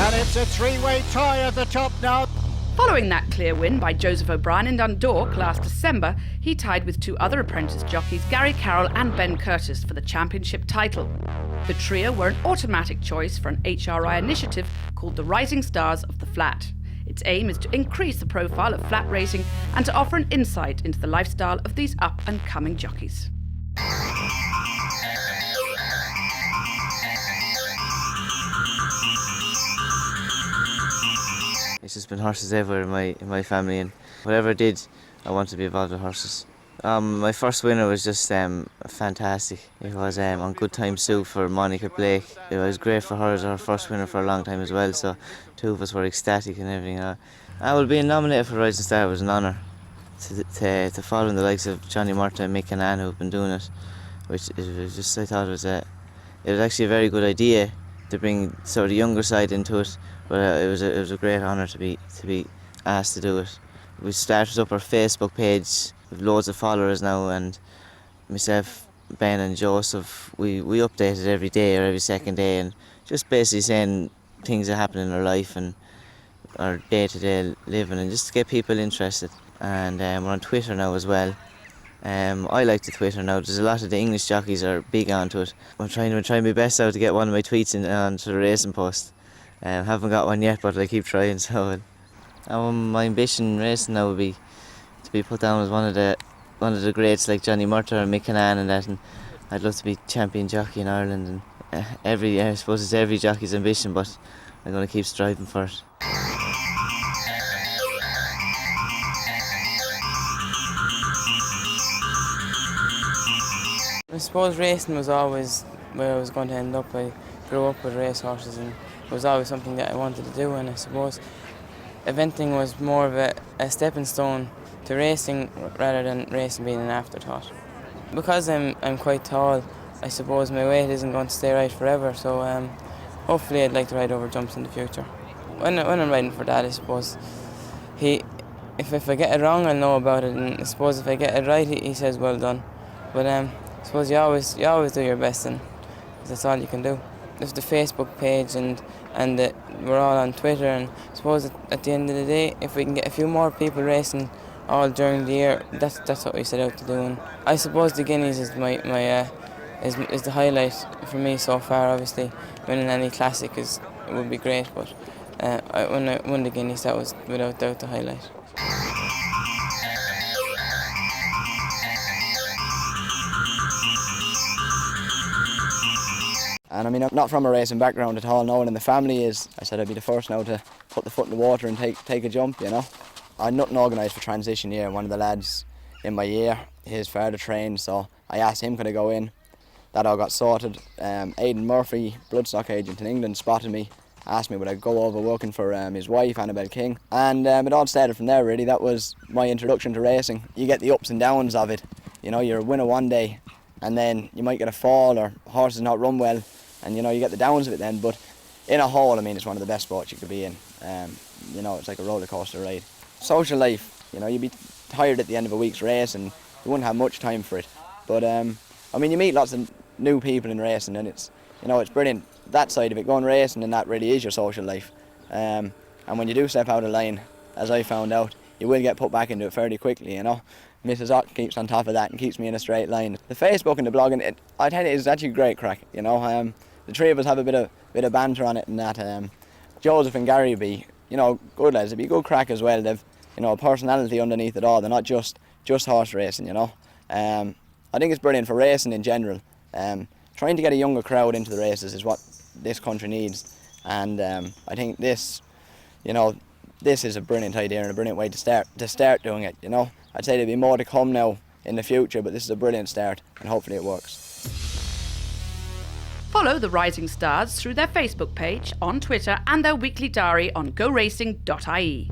And it's a three-way tie at the top now. Following that clear win by Joseph O'Brien in Dundalk last December, he tied with two other apprentice jockeys, Gary Carroll and Ben Curtis, for the championship title. The trio were an automatic choice for an HRI initiative called the Rising Stars of the Flat. Its aim is to increase the profile of flat racing and to offer an insight into the lifestyle of these up-and-coming jockeys. It's just been horses everywhere in my family, and whatever I did, I wanted to be involved with horses. My first winner was just fantastic. It was on Good Time Sue for Monica Blake. It was great for her as our first winner for a long time as well, so two of us were ecstatic and everything. Being nominated for Rising Star was an honour to follow in the likes of Johnny Murtagh and Mick Canaan, who've been doing it, which it was just, I thought it was actually a very good idea to bring sort of the younger side into it, but it was a great honour to be asked to do it. We started up our Facebook page with loads of followers now, and myself, Ben and Joseph, we update it every day or every second day, and just basically saying things that happen in our life and our day-to-day living, and just to get people interested. And we're on Twitter now as well. I like the Twitter now. There's a lot of the English jockeys are big onto it. I'm trying my best out to get one of my tweets onto the racing post. Haven't got one yet, but I keep trying. So my ambition in racing now would be to be put down as one of the greats like Johnny Murtagh and Mick Canaan and that. And I'd love to be champion jockey in Ireland. And I suppose it's every jockey's ambition, but I'm going to keep striving for it. I suppose racing was always where I was going to end up. I grew up with racehorses and it was always something that I wanted to do, and I suppose eventing was more of a stepping stone to racing rather than racing being an afterthought. Because I'm quite tall, I suppose my weight isn't going to stay right forever, so hopefully I'd like to ride over jumps in the future. When I'm riding for Dad, I suppose if I get it wrong, I'll know about it, and I suppose if I get it right, he says well done. But I suppose you always do your best, and that's all you can do. There's the Facebook page and we're all on Twitter, and I suppose at the end of the day, if we can get a few more people racing all during the year, that's what we set out to do. And I suppose the Guineas is is the highlight for me so far. Obviously, winning any classic would be great, but when I won the Guineas, that was without doubt the highlight. And I mean, I'm not from a racing background at all. No one in the family is. I said I'd be the first now to put the foot in the water and take a jump, you know. I had nothing organised for transition year. One of the lads in my year, his father trained, so I asked him could I go in. That all got sorted. Aidan Murphy, bloodstock agent in England, spotted me, asked me would I go over working for his wife, Annabelle King. And it all started from there, really. That was my introduction to racing. You get the ups and downs of it. You know, you're a winner one day, and then you might get a fall or horses not run well, and you know, you get the downs of it then. But in a whole, I mean, it's one of the best sports you could be in. You know, it's like a roller coaster ride. Social life, you know, you'd be tired at the end of a week's race and you wouldn't have much time for it. But I mean, you meet lots of new people in racing, and it's, you know, it's brilliant. That side of it, going racing, and that really is your social life. And when you do step out of line, as I found out, you will get put back into it fairly quickly, you know. Mrs. Ott keeps on top of that and keeps me in a straight line. The Facebook and the blogging, I tell you, it's actually great crack, you know. The three of us have a bit of banter on it, and that Joseph and Gary be, you know, good lads. It'd be good crack as well. They've, you know, a personality underneath it all. They're not just horse racing, you know. I think it's brilliant for racing in general. Trying to get a younger crowd into the races is what this country needs, and I think this, you know, this is a brilliant idea and a brilliant way to start doing it. You know, I'd say there'll be more to come now in the future, but this is a brilliant start, and hopefully it works. Follow the Rising Stars through their Facebook page, on Twitter, and their weekly diary on goracing.ie.